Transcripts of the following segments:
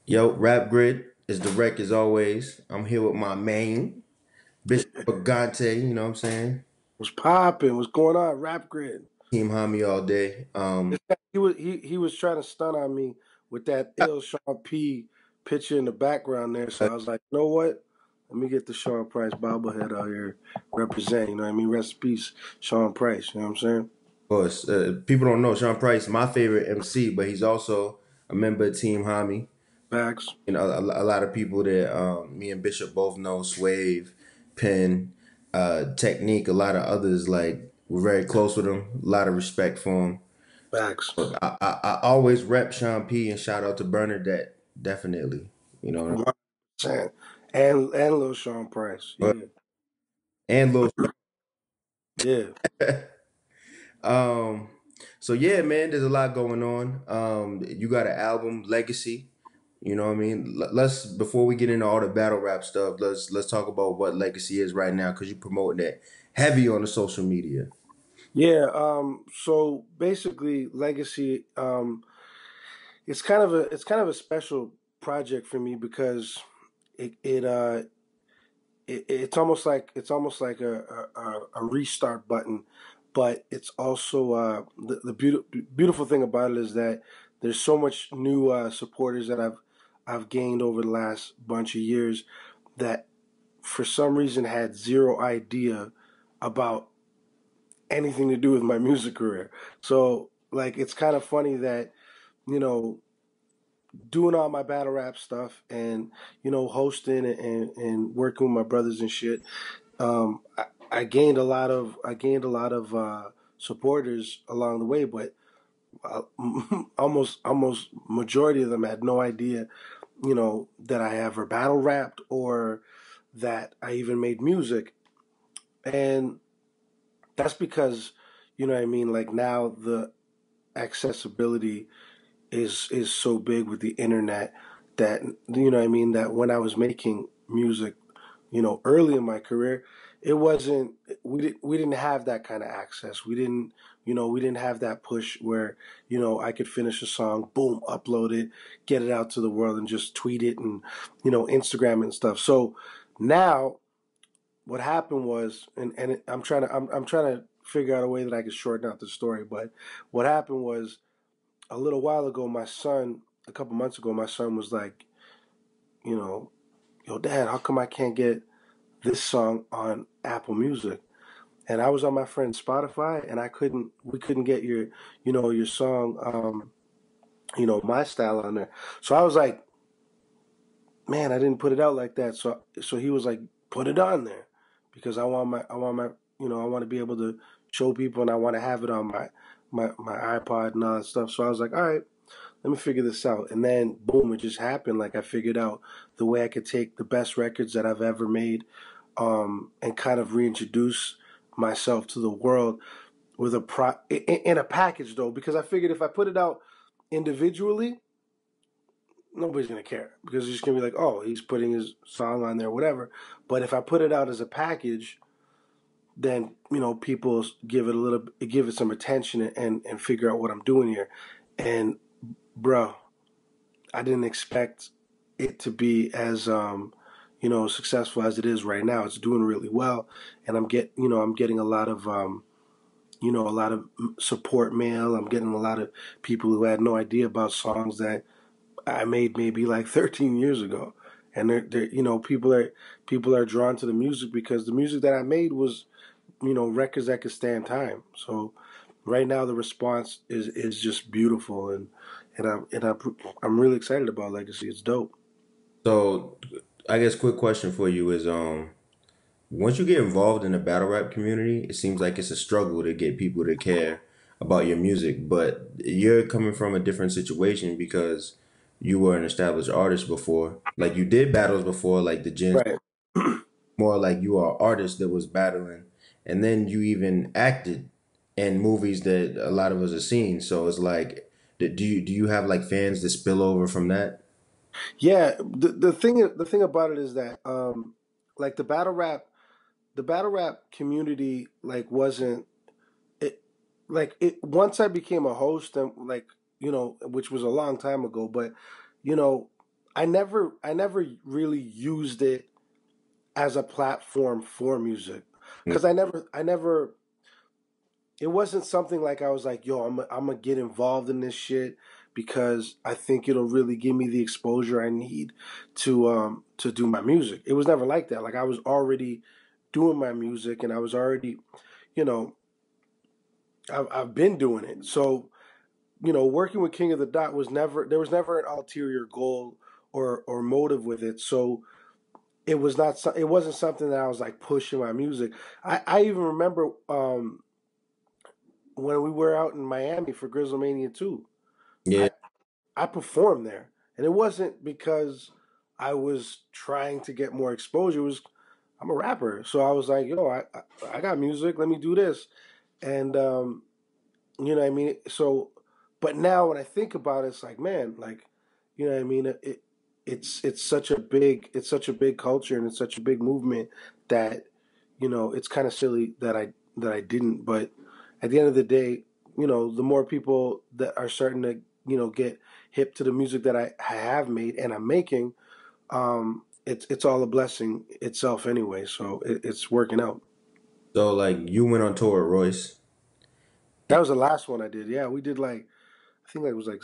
Yo, Rap Grid is the wreck as always. I'm here with my main, Bishop Brigante, you know what I'm saying? What's popping? What's going on? Rap Grid. Team Homie all day. He was trying to stun on me with that ill Sean P picture in the background there. So I was like, you know what? Let me get the Sean Price bobblehead out here represent. You know what I mean? Rest in peace, Sean Price. You know what I'm saying? Of course, people don't know Sean Price, my favorite MC, but he's also a member of Team Homie. Facts. You know, a lot of people that me and Bishop both know, Swave, Penn, Technique, a lot of others, like, we're very close with him, a lot of respect for him. Facts. I always rep Sean P and shout out to Bernadette, definitely. You know, 100%. And Lil Sean Price. Yeah. and Lil. Yeah. um, so yeah, man, there's a lot going on. You got an album, Legacy. You know what I mean? Let's before we get into all the battle rap stuff, let's talk about what Legacy is right now because you promoting that heavy on the social media. Yeah. So basically Legacy, it's kind of a special project for me because it's almost like a restart button, but it's also the beautiful thing about it is that there's so much new supporters that I've gained over the last bunch of years that for some reason had zero idea about anything to do with my music career. So like it's kind of funny that you know doing all my battle rap stuff and hosting and working with my brothers and shit. I gained a lot of supporters along the way, but uh, almost majority of them had no idea, that I ever battle rapped or that I even made music, and that's because, what I mean. Like now, the accessibility is so big with the internet that what I mean. That when I was making music, early in my career, it wasn't we didn't have that kind of access. We didn't have that push where, I could finish a song, boom, upload it, get it out to the world and just tweet it and, Instagram it and stuff. So now what happened was, I'm trying to figure out a way that I could shorten out the story, but what happened was a little while ago, a couple months ago, my son was like, you know, yo, Dad, how come I can't get this song on Apple Music? And I was on my friend's Spotify, and we couldn't get your song, My Style on there. So I was like, man, I didn't put it out like that. So he was like, put it on there, because I want to be able to show people, and I want to have it on my iPod and all that stuff. So I was like, all right, let me figure this out. And then boom, it just happened. Like I figured out the way I could take the best records that I've ever made, and kind of reintroduce myself to the world with in a package though, because I figured if I put it out individually, nobody's gonna care because it's just gonna be like, oh, he's putting his song on there, whatever. But if I put it out as a package, then people give it some attention and figure out what I'm doing here. And bro, I didn't expect it to be as successful as it is right now. It's doing really well, and I'm getting a lot of support mail. I'm getting a lot of people who had no idea about songs that I made maybe like 13 years ago, and they're people are drawn to the music because the music that I made was records that could stand time. So right now the response is just beautiful, and I'm really excited about Legacy. It's dope. So I guess quick question for you is once you get involved in the battle rap community, it seems like it's a struggle to get people to care about your music, but you're coming from a different situation because you were an established artist before. Like you did battles before, like the Gen, Right. more like you are an artist that was battling, and then you even acted in movies that a lot of us have seen. So it's like, do you have like fans that spill over from that? Yeah. The thing about it is that like the battle rap community like wasn't it like it once I became a host, and like which was a long time ago, but you know I never really used it as a platform for music because I never it wasn't something like I was like, yo, I'm gonna get involved in this shit because I think it'll really give me the exposure I need to do my music. It was never like that. Like I was already doing my music and I was already, you know, I've been doing it. So, working with King of the Dot was never there was never an ulterior goal or motive with it. So it wasn't something that I was like pushing my music. I even remember when we were out in Miami for Grizzlemania 2. Yeah. I I performed there, and it wasn't because I was trying to get more exposure. It was I'm a rapper, so I was like, yo, I got music. Let me do this, and you know what I mean. So, but now when I think about it, it's like, man, like, you know what I mean. It's such a big culture and it's such a big movement that it's kind of silly that I didn't. But at the end of the day, the more people that are starting to get hip to the music that I have made and I'm making, it's all a blessing itself anyway. So it's working out. So like you went on tour with Royce. That was the last one I did. Yeah, we did like I think like it was like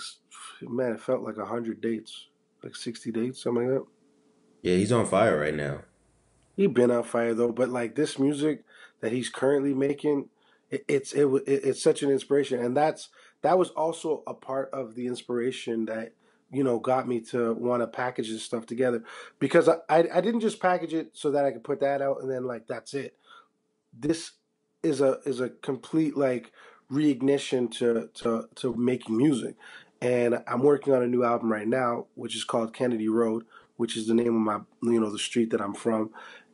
man, it felt like 100 dates, like 60 dates, something like that. Yeah, he's on fire right now. He been on fire though, but like this music that he's currently making, it's such an inspiration, and that was also a part of the inspiration that got me to want to package this stuff together because I didn't just package it so that I could put that out and then like that's it. This is a complete like reignition to making music, and I'm working on a new album right now, which is called Kennedy Road, which is the name of my the street that I'm from,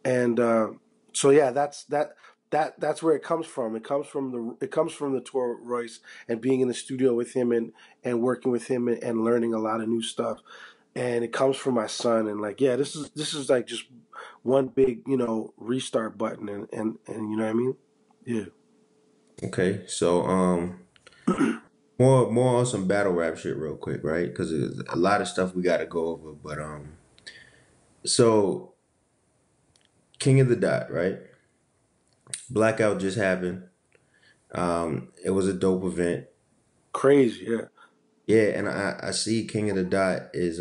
and so yeah, that's where it comes from. It comes from the tour with Royce and being in the studio with him and working with him and learning a lot of new stuff, and it comes from my son and like yeah, this is like just one big restart button and you know what I mean. Yeah. Okay, so more on some battle rap shit real quick, right? Because there's a lot of stuff we got to go over, but so King of the Dot, right? Blackout just happened. It was a dope event. Crazy, yeah. Yeah, and I see King of the Dot is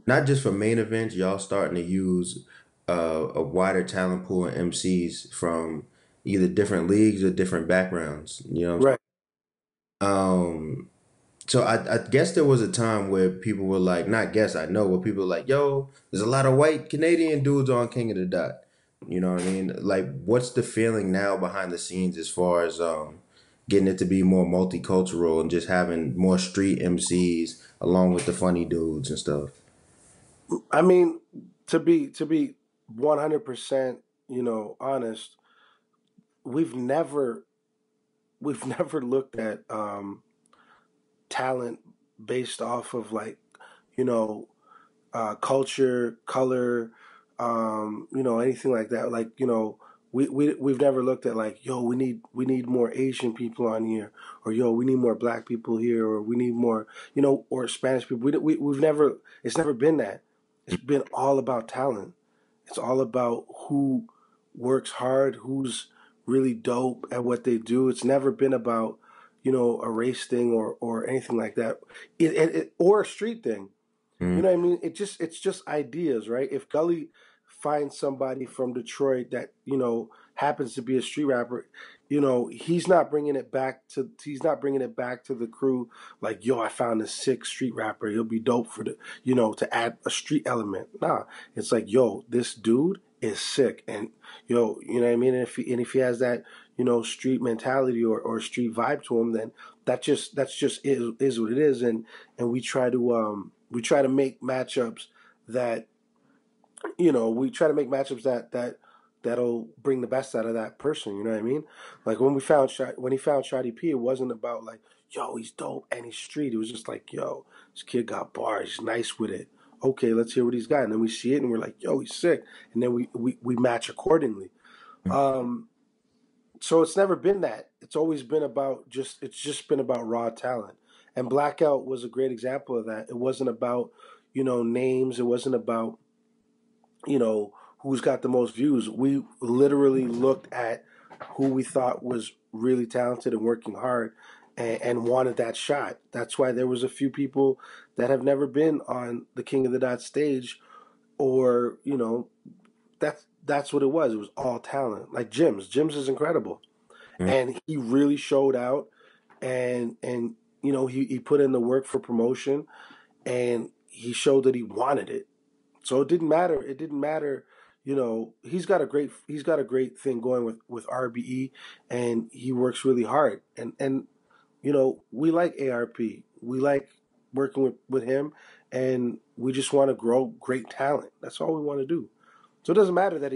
not just for main events. Y'all starting to use a wider talent pool of MCs from either different leagues or different backgrounds. You know what Right. I'm saying? So I guess there was a time where people were like, not guess, I know, where people were like, yo, there's a lot of white Canadian dudes on King of the Dot. You know what I mean? Like, what's the feeling now behind the scenes as far as getting it to be more multicultural and just having more street MCs along with the funny dudes and stuff? I mean, to be 100% honest, we've never we've never looked at talent based off of like you know culture, color, anything like that. Like, we've never looked at like, yo, we need more Asian people on here, or yo, we need more black people here, or we need more, or Spanish people. We've never, it's never been that. It's been all about talent. It's all about who works hard, who's really dope at what they do. It's never been about, a race thing or anything like that, or a street thing. You Mm. know what I mean? It's just ideas, right? If Gully finds somebody from Detroit that happens to be a street rapper, he's not bringing it back to the crew like, yo, I found a sick street rapper. He'll be dope for to add a street element. Nah, it's like, yo, this dude is sick, and you know what I mean. And if he has that street mentality or street vibe to him, then that's just is what it is, and we try to make matchups that that'll bring the best out of that person. You know what I mean? Like when he found Shotty P, it wasn't about like, yo, he's dope and he's street. It was just like, yo, this kid got bars. He's nice with it. Okay, let's hear what he's got. And then we see it and we're like, yo, he's sick. And then we match accordingly. Um, so it's never been that. It's just been about raw talent. And Blackout was a great example of that. It wasn't about, names. It wasn't about who's got the most views. We literally looked at who we thought was really talented and working hard and wanted that shot. That's why there was a few people that have never been on the King of the Dot stage, or that's what it was. It was all talent. Like Jim's. Jim's is incredible, Mhm. and he really showed out, and he put in the work for promotion, and he showed that he wanted it. So it didn't matter. It didn't matter. He's got a great thing going with RBE, and he works really hard. And we like ARP. We like working with him, and we just want to grow great talent. That's all we want to do. So it doesn't matter that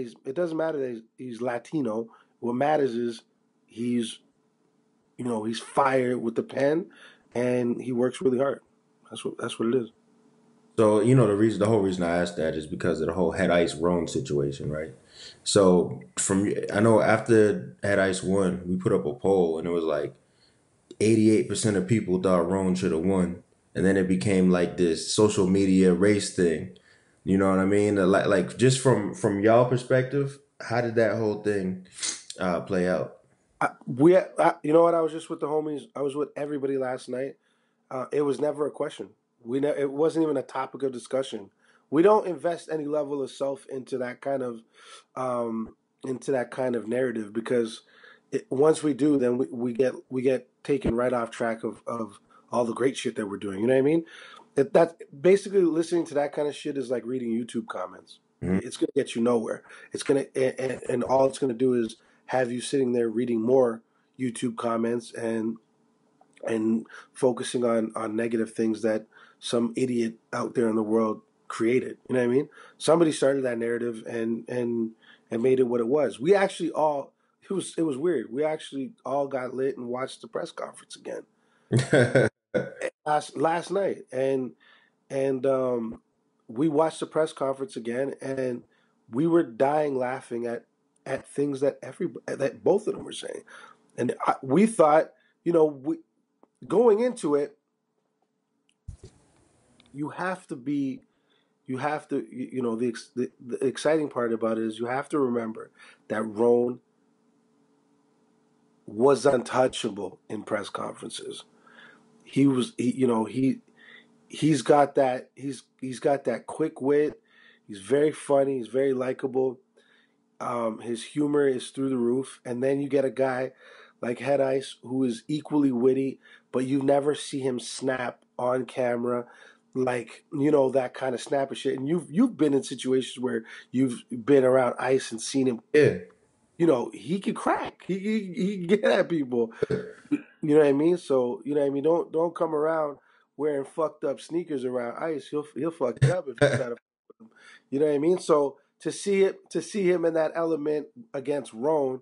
he's Latino. What matters is he's fired with the pen, and he works really hard. That's what it is. So the whole reason I asked that is because of the whole Head Ice Roan situation, right? So I know after Head Ice won, we put up a poll and it was like 88% of people thought Roan should have won, and then it became like this social media race thing. You know what I mean? Like just from y'all perspective, how did that whole thing play out? You know what? I was just with the homies. I was with everybody last night. It was never a question. It wasn't even a topic of discussion. We don't invest any level of self into that kind of narrative, because once we do, then we get taken right off track of all the great shit that we're doing. You know what I mean? That basically, listening to that kind of shit is like reading YouTube comments. Mhm. It's gonna get you nowhere. It's gonna and all it's gonna do is have you sitting there reading more YouTube comments and focusing on negative things that some idiot out there in the world created. You know what I mean? Somebody started that narrative and made it what it was. We actually all it was weird. We actually all got lit and watched the press conference again last night, and we watched the press conference again, and we were dying laughing at things that both of them were saying, and we thought, going into it, you have to be you have to the exciting part about it is you have to remember that Roan was untouchable in press conferences. He was he's got that quick wit. He's very funny. He's very likable. His humor is through the roof. And then you get a guy like Head Ice who is equally witty, but you never see him snap on camera, like that kind of snapper shit. And you've been in situations where you've been around Ice and seen him. Yeah. He can crack. He can get at people. You know what I mean? So you know what I mean. Don't come around wearing fucked up sneakers around Ice. He'll fuck you up if you try to. You know what I mean? So to see him in that element against Roan,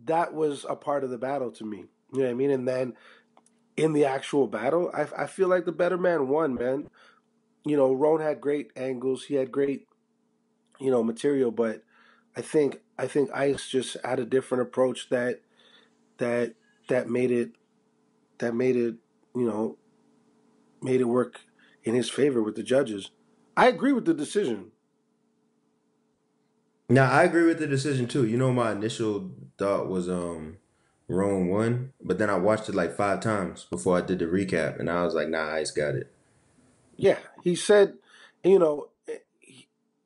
that was a part of the battle to me. You know what I mean? And then in the actual battle, I feel like the better man won, man. Roan had great angles. He had great material, but I think Ice just had a different approach that that made it that made it you know made it work in his favor with the judges. I agree with the decision. Now I agree with the decision too. My initial thought was Roan won, but then I watched it like 5 times before I did the recap, and I was like, nah, Ice got it. Yeah, he said, you know,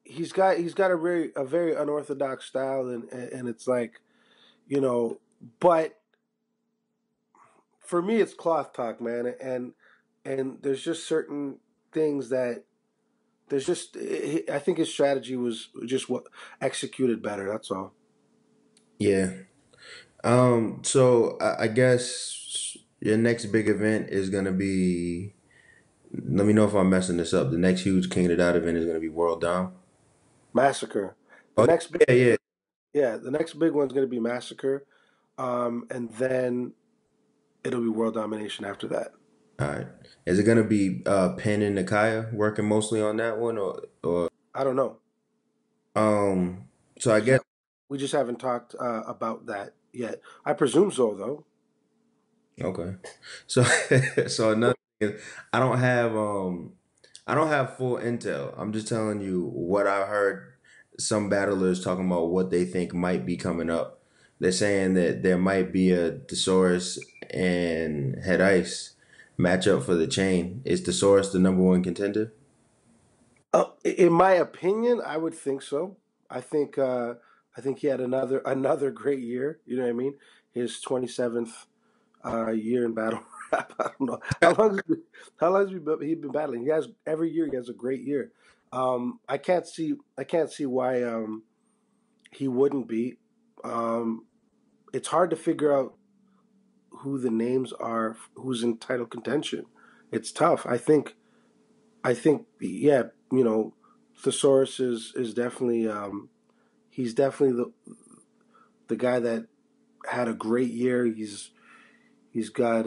he's got a very unorthodox style, and it's like, you know, but for me, it's cloth talk, man, and there's just certain things that there's just I think his strategy was just what executed better. That's all. Yeah. So I guess your next big event is gonna be. Let me know if I'm messing this up. The next huge King of the Dot event is gonna be World Down. Massacre. The Oh next big yeah, yeah. Yeah, the next big one's going to be Massacre, and then it'll be World Domination after that. All right. Is it gonna be Penn and Nakaya working mostly on that one, or I don't know. um? So We I just guess have, we just haven't talked about that yet. I presume so, though. okay. So so another thing is I don't have I don't have full intel. I'm just telling you what I heard some battlers talking about what they think might be coming up. They're saying that there might be a Thesaurus and Head Ice matchup for the chain. Is Thesaurus the number one contender? In my opinion, I would think so. I think I think he had another great year. You know what I mean? His 27th year in battle rap. I don't know how long he been battling. He has every year. He has a great year. I can't see why he wouldn't be. Um, it's hard to figure out who the names are, who's in title contention. It's tough. I think yeah, you know, Thesaurus is definitely he's definitely the guy that had a great year. He's got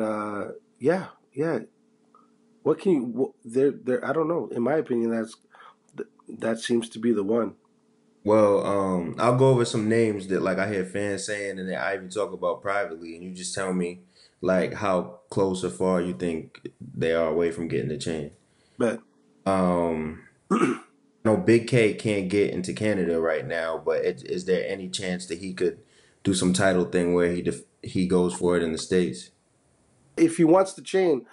yeah, yeah. What can you there I don't know. In my opinion that seems to be the one. Well, I'll go over some names that like I hear fans saying and that I even talk about privately, and you just tell me like how close or far you think they are away from getting the chain. But Um, no, Big K can't get into Canada right now, but is there any chance that he could do some title thing where he goes for it in the States? if he wants the chain,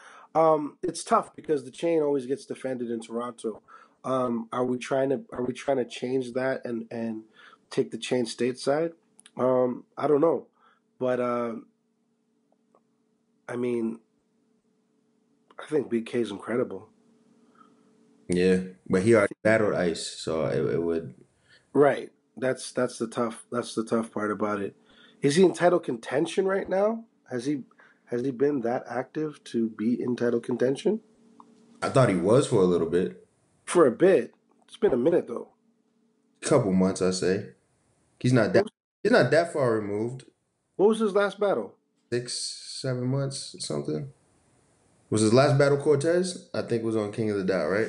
it's tough because the chain always gets defended in Toronto. Are we trying to change that and take the chain stateside? I don't know, but I mean, I think Big K is incredible. Yeah, but he already battled Ice, so it would. Right. That's the tough part about it. Is he in title contention right now? Has he been that active to be in title contention I thought he was for a little bit, for a bit? It's been a minute though. couple months, I say. He's not that. What was, He's not that far removed. what was his last battle? 6, 7 months, something. Was his last battle Cortez? I think was on King of the Dot, right?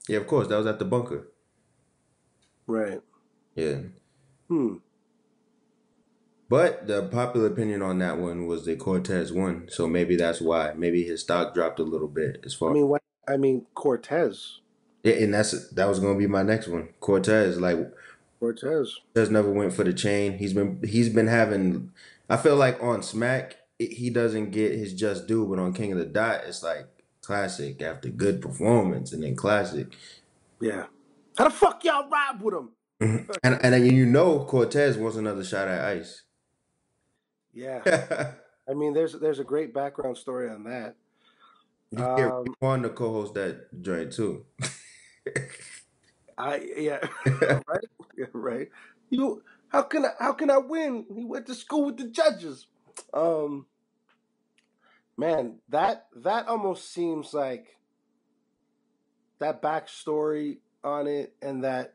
Yeah, of course. That was at the bunker. Right. Yeah. Hmm. But the popular opinion on that one was that Cortez won. So maybe that's why. Maybe his stock dropped a little bit as I far. mean, what? I mean Cortez. Yeah, and that was gonna be my next one. Cortez, like Cortez. Cortez never went for the chain. He's been having I feel like on Smack he doesn't get his just due, but on King of the Dot it's like classic after good performance and then classic. Yeah. How the fuck y'all ride with him? Mhm. And then you know Cortez wants another shot at Ice. Yeah. I mean, there's a great background story on that. You get Um, Raekwon to co-host that joint too. I yeah, right, yeah, right. You how can I win? He went to school with the judges. Um, man, that almost seems like that backstory on it and that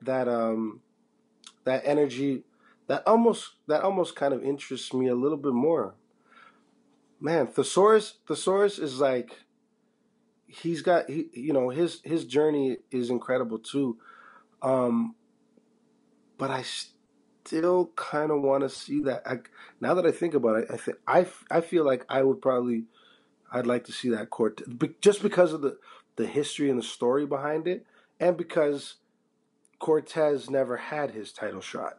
energy that almost kind of interests me a little bit more. Man, Thesaurus is like he's got you know his journey is incredible too. Um, but I still kind of want to see that. Now that I think about it, I feel like I'd like to see that court just because of the history and the story behind it, and because Cortez never had his title shot.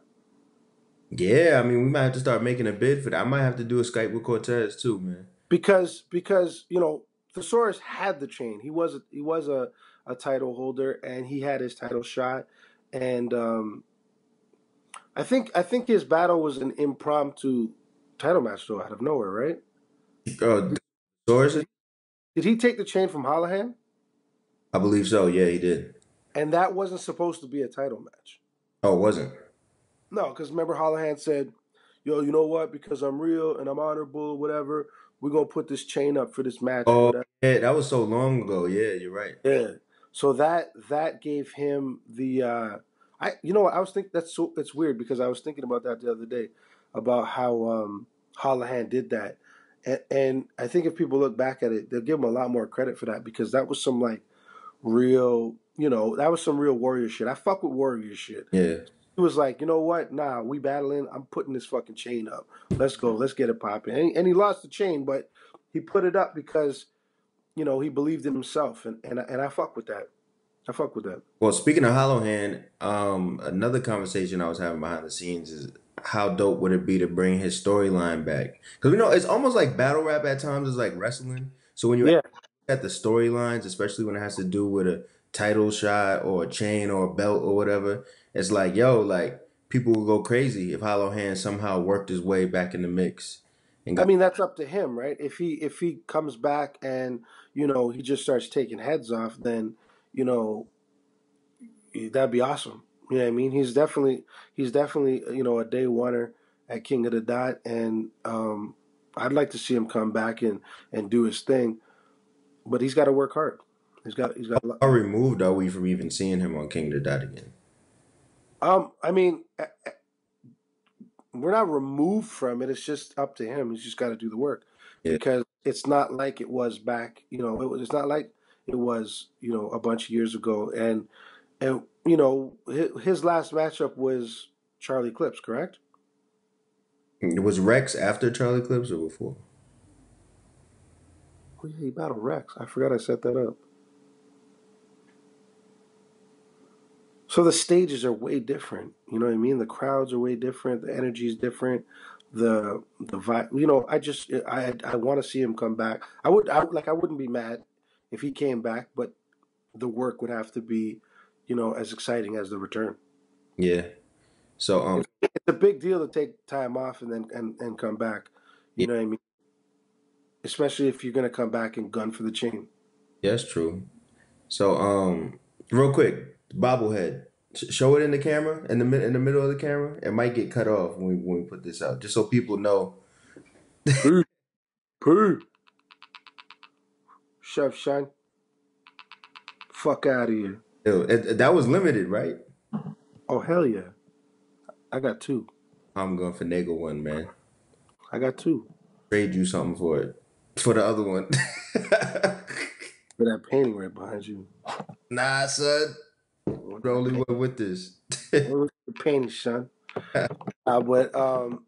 Yeah, I mean, we might have to start making a bid for that. I might have to do a Skype with Cortez too, man. Because you know Thesaurus had the chain. He was a title holder, and he had his title shot, and I think his battle was an impromptu title match though out of nowhere, right? Sources? Did, did he take the chain from Holohan? I believe so. Yeah, he did. And that wasn't supposed to be a title match. Oh, it wasn't. No, because remember Holohan said, "Yo, you know what? Because I'm real and I'm honorable, whatever. We're gonna put this chain up for this match or Oh, whatever." yeah, that was so long ago. Yeah, you're right. Yeah. So that gave him the I you know what I was thinking it's weird because I was thinking about that the other day about how Holohan did that. And I think if people look back at it, they'll give him a lot more credit for that because that was some like real, you know, that was some real warrior shit. I fuck with warrior shit. Yeah, He was like, you know what? Nah, we battling. I'm putting this fucking chain up. Let's go. Let's get it popping. And he lost the chain, but he put it up because you know he believed in himself, and I fuck with that. I fuck with that. Well, speaking of Hollow Hand, another conversation I was having behind the scenes is how dope would it be to bring his storyline back? Because it's almost like battle rap at times is like wrestling. So when you Yeah. at the storylines, especially when it has to do with a title shot or a chain or a belt or whatever, it's like, yo, like people will go crazy if Hollow Hand somehow worked his way back in the mix and I got mean, that's up to him, right? If he comes back and he just starts taking heads off, then you know that'd be awesome. You know what I mean? He's definitely a day oneer at King of the Dot, and I'd like to see him come back and do his thing, but he's got to work hard. He's got. how removed are we from even seeing him on King of the Dot again? I mean, we're not removed from it. It's just up to him. He's just got to do the work Yeah. because it's not like it was back. It's not like it was a bunch of years ago. And his last matchup was Charlie Clips, correct? Was Rex after Charlie Clips or before? Oh yeah, he battled Rex. I forgot I set that up. So the stages are way different. You know what I mean? The crowds are way different. The energy is different. The vibe. I want to see him come back. I wouldn't be mad if he came back, but the work would have to be, as exciting as the return. Yeah. So It's a big deal to take time off and then and come back. You yeah, know what I mean? Especially if you're gonna come back and gun for the chain. that's true. So real quick, bobblehead. Show it in the camera in the middle of the camera. It might get cut off when we put this out, just so people know. Poo, poo. Chef Shine, fuck out of here. That was limited, right? Oh hell yeah. I got two. I'm going for finagle one, man. I got two. Trade you something for it for the other one. For that painting right behind you. Nah, son. What The that only paint? one with this. What the painting, son? But oh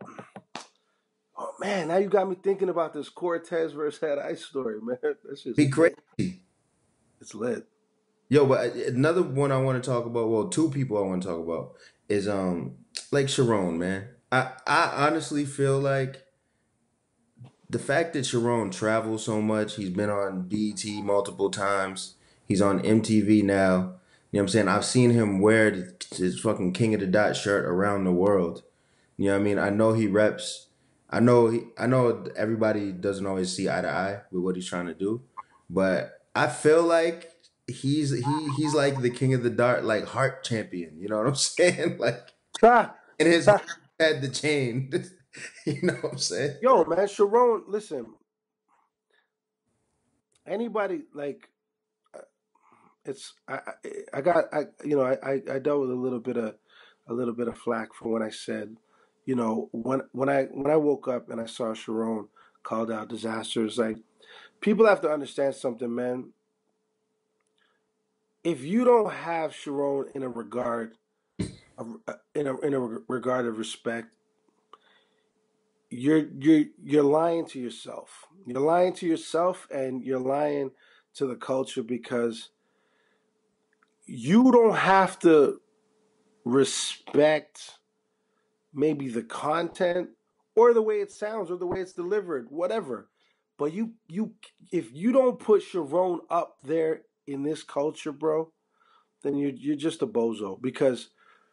man, now you got me thinking about this Cortez versus Head Ice story, man. That's just Be lit. crazy. It's lit. Yo, but another one I want to talk about, well, two people I want to talk about is like Sharon, man. I honestly feel like the fact that Sharon travels so much, he's been on BT multiple times, he's on MTV now. You know what I'm saying? I've seen him wear his fucking King of the Dot shirt around the world. You know what I mean? I know he reps. I know everybody doesn't always see eye to eye with what he's trying to do, but I feel like he's like the King of the Dart, like heart champion. You know what I'm saying? Like Ha! in his heart Ha! had the chain. You know what I'm saying? Yo, man, Sharon, listen. Anybody like it's I got I dealt with a little bit of flack for when I said, when I woke up and I saw Sharon called out disasters. Like people have to understand something, man. If you don't have Sharon in a regard in a regard of respect, you're lying to yourself. You're lying to yourself and you're lying to the culture because you don't have to respect maybe the content or the way it sounds or the way it's delivered, whatever. But you if you don't put Sharon up there in this culture, bro, then you're just a bozo because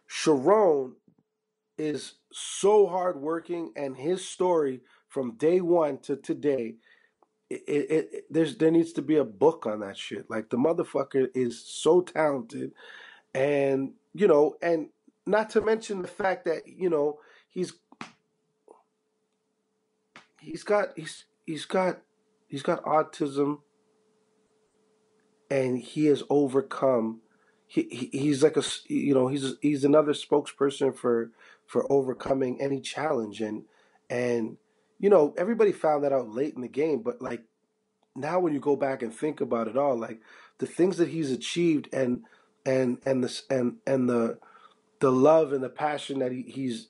Sharon is so hardworking and his story from day one to today, there needs to be a book on that shit. Like the motherfucker is so talented, and and not to mention the fact that he's he's got he's he's got he's got autism, and he has overcome. He's like he's another spokesperson for overcoming any challenge, and everybody found that out late in the game, but like now when you go back and think about it all, like the things that he's achieved and this and the love and the passion that he's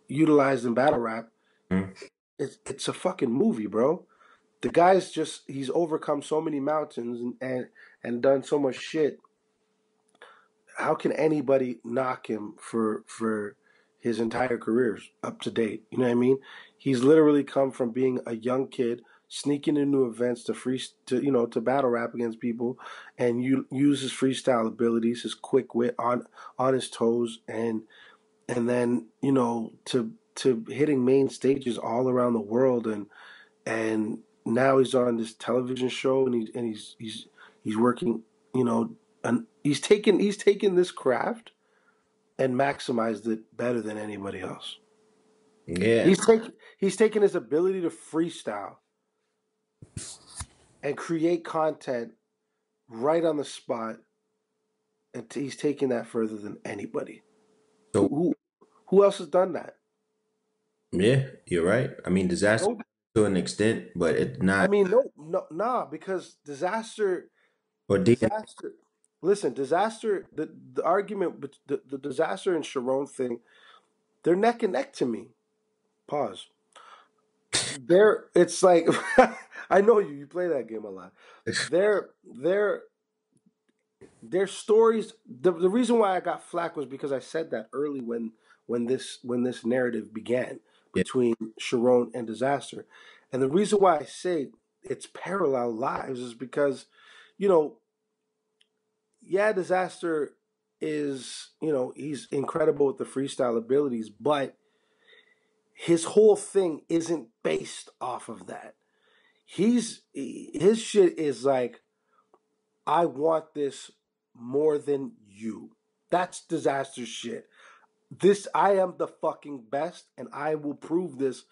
utilized in battle rap, Mhm. it's a fucking movie, bro. the guy's just he's overcome so many mountains and done so much shit. How can anybody knock him for his entire career up to date? You know what I mean? He's literally come from being a young kid, sneaking into events to battle rap against people, and you use his freestyle abilities, his quick wit on his toes, and then to hitting main stages all around the world, and now he's on this television show, and he's working, and he's taken this craft and maximized it better than anybody else. Yeah. He's taken his ability to freestyle and create content right on the spot, and he's taken that further than anybody. Who So who who else has done that? yeah, you're right. I mean, disaster No, to an extent, but it's I not. mean no, no, nah, because Or DNA. disaster. Listen, disaster. The argument, the disaster and Sharon thing, they're neck and neck to me. Pause. It's like I know you play that game a lot. They're their stories. The reason why I got flack was because I said that early when this narrative began Yeah, between Sharon and Disaster, and the reason why I say it's parallel lives is because, you know, yeah, Disaster is, he's incredible with the freestyle abilities, but his whole thing isn't based off of that. His shit is like, I want this more than you. That's Disaster shit. This I am the fucking best, and I will prove this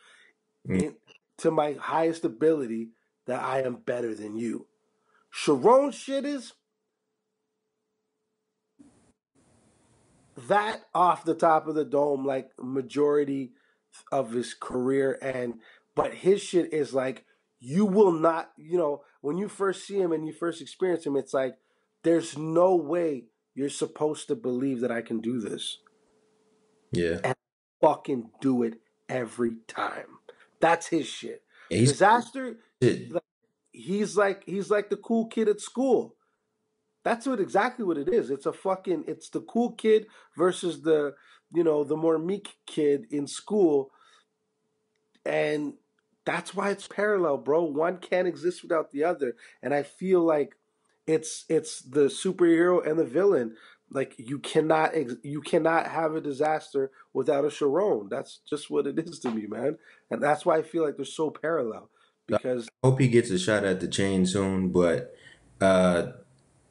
mm, in to my highest ability that I am better than you. Sharon shit is that off the top of the dome, like majority of his career, and but his shit is like, you will not, when you first see him and you first experience him, it's like, there's no way you're supposed to believe that I can do this, yeah. and fucking do it every time. That's his shit. And he's Disaster, shit. like, he's like the cool kid at school. That's exactly what it is. It's the cool kid versus the more meek kid in school, and that's why it's parallel, bro. One can't exist without the other, and I feel like it's the superhero and the villain. Like, you cannot have a Disaster without a Sharon. That's just what it is to me, man, and that's why I feel like they're so parallel I because hope he gets a shot at the chain soon, but uh,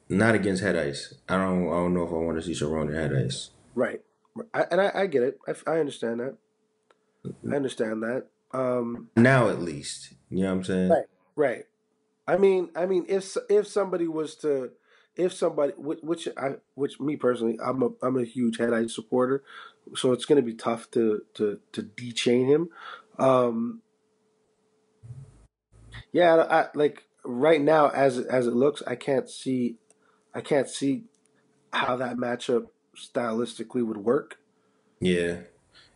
not against Head Ice. I don't know if I want to see Sharon and Head Ice. right, and I get it. I understand that. I understand that. Now at least. You know what I'm saying? Right, right. I mean, if somebody was to, if somebody, which me personally, I'm a huge Head Eye supporter, so it's going to be tough to dechain him. Um, yeah, like right now, as it looks, I can't see how that matchup stylistically would work. Yeah.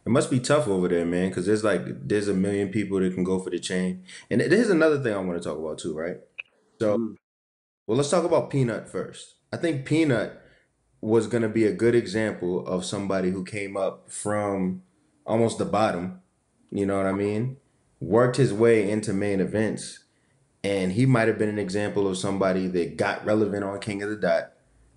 It must be tough over there, man, because there's a million people that can go for the chain. And there's another thing I want to talk about too, right? So, Mm, well, let's talk about Peanut first. I think Peanut was going to be a good example of somebody who came up from almost the bottom, you know what I mean? Worked his way into main events, and he might have been an example of somebody that got relevant on King of the Dot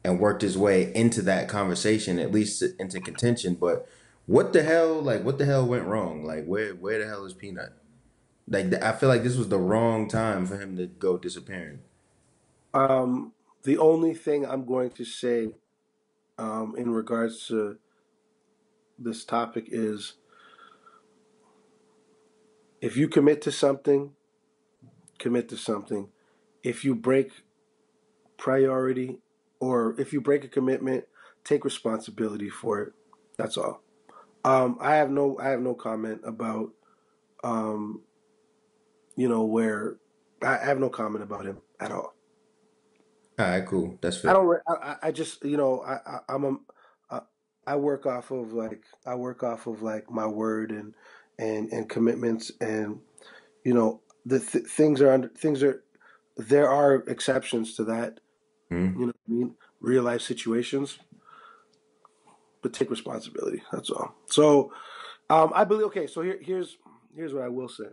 and worked his way into that conversation, at least into contention. But what the hell went wrong? Like, where the hell is Peanut? Like, I feel like this was the wrong time for him to go disappearing. Um, the only thing I'm going to say, in regards to this topic is, if you commit to something, commit to something. If you break priority, or if you break a commitment, take responsibility for it. That's all. I have no comment about, um, where I have no comment about him at all. All right, cool. That's I fair. don't. I just, I'm a, uh, I work off of like my word and commitments, and you know things are there are exceptions to that. Mhm. You know what I mean? Real life situations, but take responsibility. That's all. So I believe. Okay, so here's what I will say.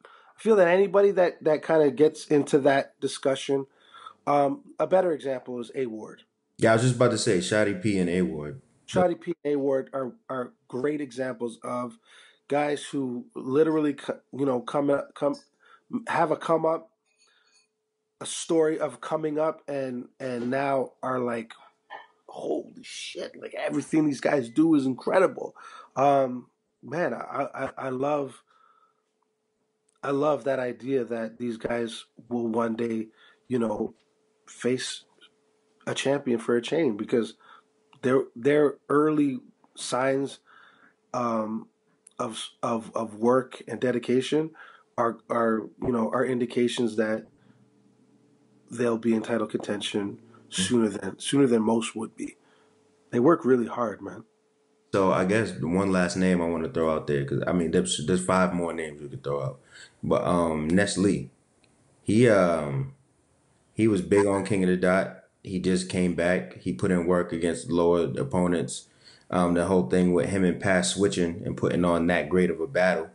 I feel that anybody that kind of gets into that discussion, a better example is A Ward. Yeah, I was just about to say Shotty P and A Ward. Shotty P and A Ward are great examples of guys who literally come have a come up, a story of coming up, and now are like, holy shit, like everything these guys do is incredible. um Man, I love that idea that these guys will one day, you know, face a champion for a chain, because their early signs um of work and dedication are are indications that they'll be in title contention sooner than most would be. They work really hard, man. So I guess the one last name I want to throw out there, because I mean there's five more names we could throw out, but Nestle, he he was big on King of the Dot. He just came back. He put in work against lower opponents. The whole thing with him and Pass switching and putting on that great of a battle.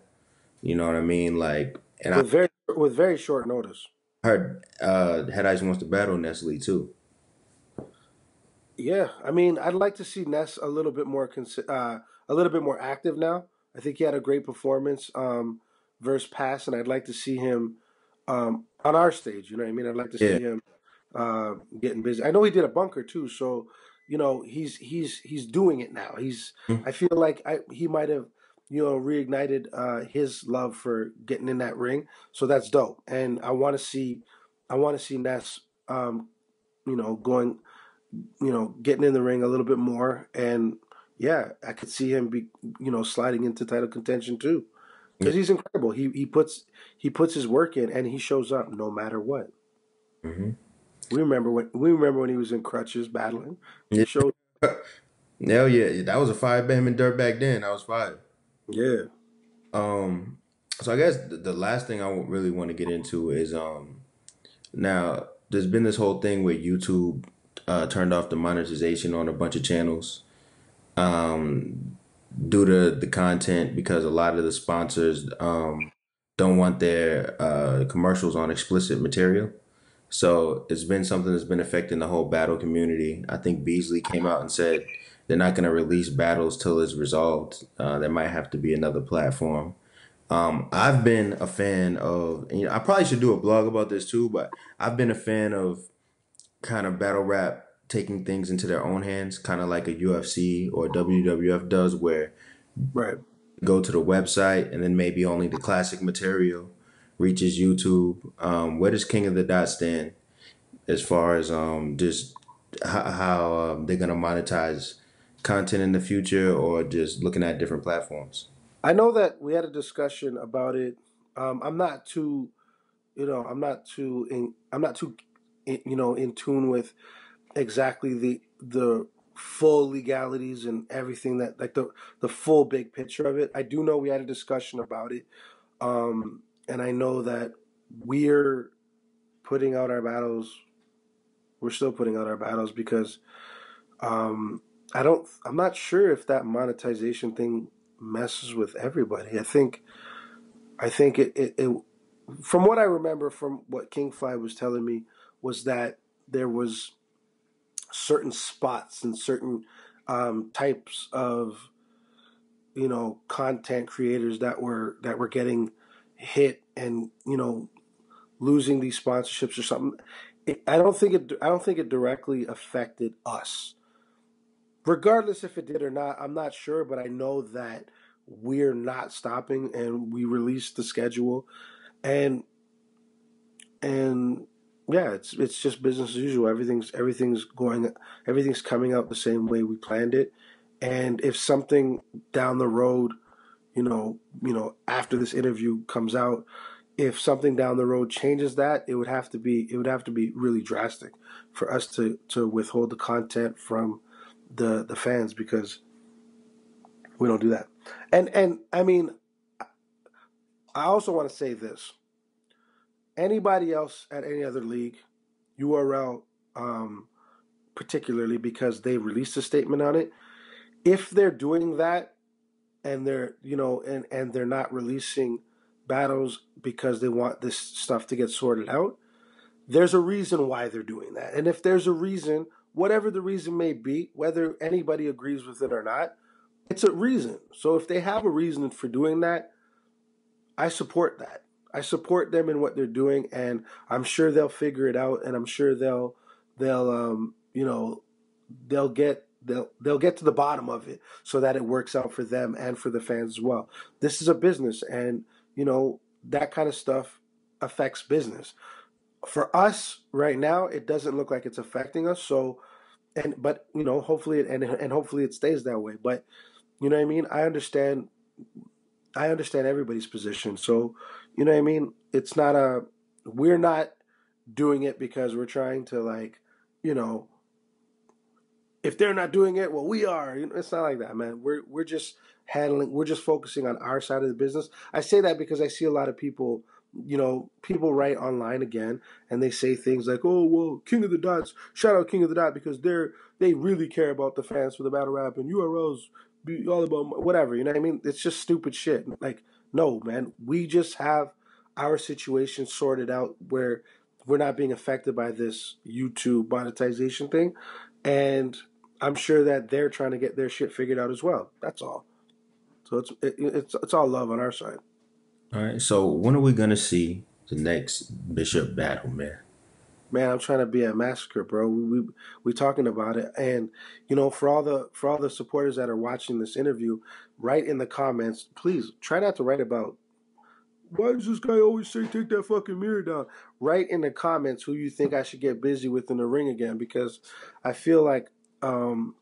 You know what I mean? Like, and I With very short notice. heard Head Ice wants to battle Nestle too. Yeah, I mean, I'd like to see Ness a little bit more a little bit more active now. I think he had a great performance versus Pass, and I'd like to see him on our stage. You know what I mean? I'd like to Yeah. see him getting busy. I know he did a bunker too, so he's doing it now. I feel like he might have reignited his love for getting in that ring, so that's dope. And I want to see Ness going getting in the ring a little bit more. And yeah, I could see him be, sliding into title contention too, Yeah. because he's incredible. He puts his work in, and he shows up no matter what. Hmm. We remember when he was in crutches battling. He Yeah. showed. Hell yeah, that was a fire Bam and Dirt back then. I was fired. Yeah, Um, so I guess the last thing I really want to get into is now there's been this whole thing where YouTube turned off the monetization on a bunch of channels due to the content because a lot of the sponsors don't want their commercials on explicit material. So it's been something that's been affecting the whole battle community. I think Beasley came out and said they're not going to release battles till it's resolved. There might have to be another platform. I've been a fan of, and, I probably should do a blog about this too, but I've been a fan of kind of battle rap taking things into their own hands, kind of like a UFC or WWF does, where right. you go to the website and then maybe only the classic material reaches YouTube. Where does King of the Dot stand as far as just how they're gonna monetize content in the future, or just looking at different platforms? I know that we had a discussion about it. I'm not too, I'm not too, in tune with exactly the full legalities and everything, that like the full big picture of it. I do know we had a discussion about it, and I know that we're putting out our battles. We're still putting out our battles because um, I'm not sure if that monetization thing messes with everybody. I think it from what I remember from what King Fly was telling me was that there was certain spots and certain types of content creators that were getting hit, and losing these sponsorships or something. I don't think it directly affected us. Regardless if it did or not, I'm not sure, but I know that we're not stopping, and we released the schedule, and and yeah, it's just business as usual. Everything's coming out the same way we planned it. And if something down the road, after this interview comes out, if something down the road changes that, it would have to be really drastic for us to withhold the content from the fans, because we don't do that. And I mean, I also want to say this. anybody else at any other league, URL particularly because they released a statement on it. If they're doing that and they're and they're not releasing battles because they want this stuff to get sorted out, there's a reason why they're doing that. And if there's a reason, whatever the reason may be, whether anybody agrees with it or not, it's a reason. So if they have a reason for doing that, I support that. I support them in what they're doing, and I'm sure they'll figure it out, and I'm sure they'll they'll get to the bottom of it so that it works out for them and for the fans as well. This is a business, and that kind of stuff affects business. For us right now, it doesn't look like it's affecting us. So, but hopefully and hopefully it stays that way. But you know what I mean. I understand everybody's position. So, you know what I mean? It's not we're not doing it because we're trying to you know, if they're not doing it, well, we are. It's not like that, man. We're just focusing on our side of the business. I say that because I see a lot of people, people write online again and they say things like, "Oh, well, King of the Dots, shout out King of the Dot because they really care about the fans for the battle rap and URLs be all about whatever." You know what I mean? It's just stupid shit. Like, no, man, we just have our situation sorted out where we're not being affected by this YouTube monetization thing, and I'm sure that they're trying to get their shit figured out as well. That's all. So it's all love on our side. All right. So when are we gonna see the next Bishop battle, man? Man, I'm trying to be a massacre, bro. We talking about it, and for all the supporters that are watching this interview, write in the comments. Please try not to write about why does this guy always say take that fucking mirror down. Write in the comments who you think I should get busy with in the ring again, because I feel like um,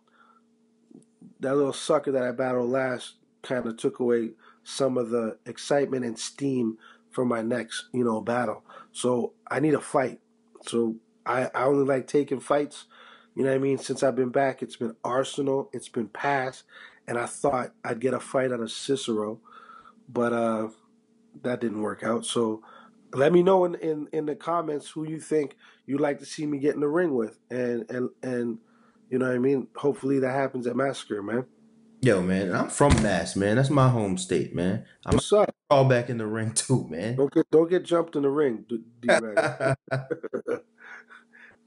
that little sucker that I battled last kind of took away some of the excitement and steam for my next, battle. So I need a fight. So I only like taking fights. You know what I mean? Since I've been back, it's been Arsenal, it's been Pass, and I thought I'd get a fight out of Cicero, but that didn't work out. So let me know in the comments who you think you'd like to see me get in the ring with, and you know what I mean. Hopefully that happens at Massacre, man. Yo, man, I'm from Mass, man. That's my home state, man. I might What's up? fall back in the ring too, man. Don't get jumped in the ring, D bag.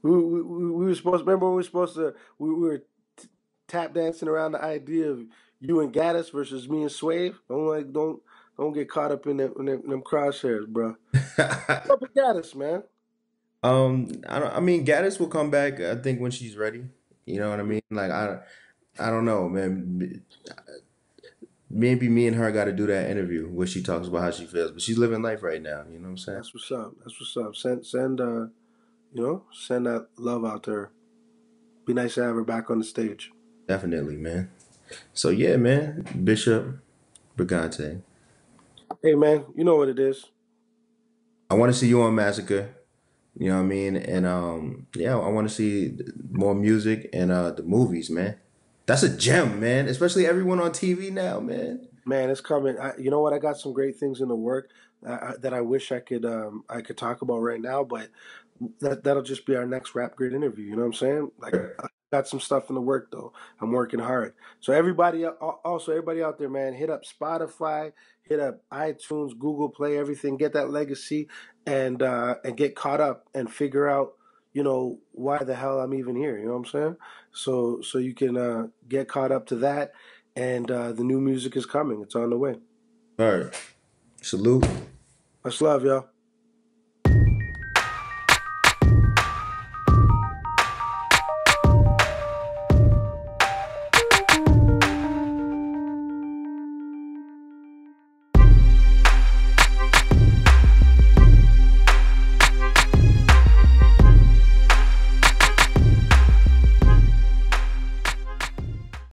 We were supposed. Remember when we were supposed to? We were tap dancing around the idea of you and Gaddis versus me and Swave. Don't get caught up in them crosshairs, bro. What's up with Gaddis, man? I mean, Gaddis will come back. I think when she's ready. You know what I mean? Like I don't know, man. Maybe me and her got to do that interview where she talks about how she feels, but she's living life right now. You know what I'm saying? That's what's up. That's what's up. Send that love out to her. Be nice to have her back on the stage. Definitely, man. So yeah, man, Bishop Brigante. Hey, man, you know what it is. I want to see you on Massacre. You know what I mean? And yeah, I want to see more music and the movies, man. That's a gem, man. Especially everyone on TV now, man. Man, it's coming. You know what? I got some great things in the work that I wish I could talk about right now, but that'll just be our next Rap Grid interview. You know what I'm saying? Like, I got some stuff in the work though. I'm working hard. So everybody out there, man, hit up Spotify, hit up iTunes, Google Play, everything. Get that legacy and get caught up and figure out why the hell I'm even here. You know what I'm saying? So you can get caught up to that, and the new music is coming. It's on the way. All right. Salute. Much love, y'all.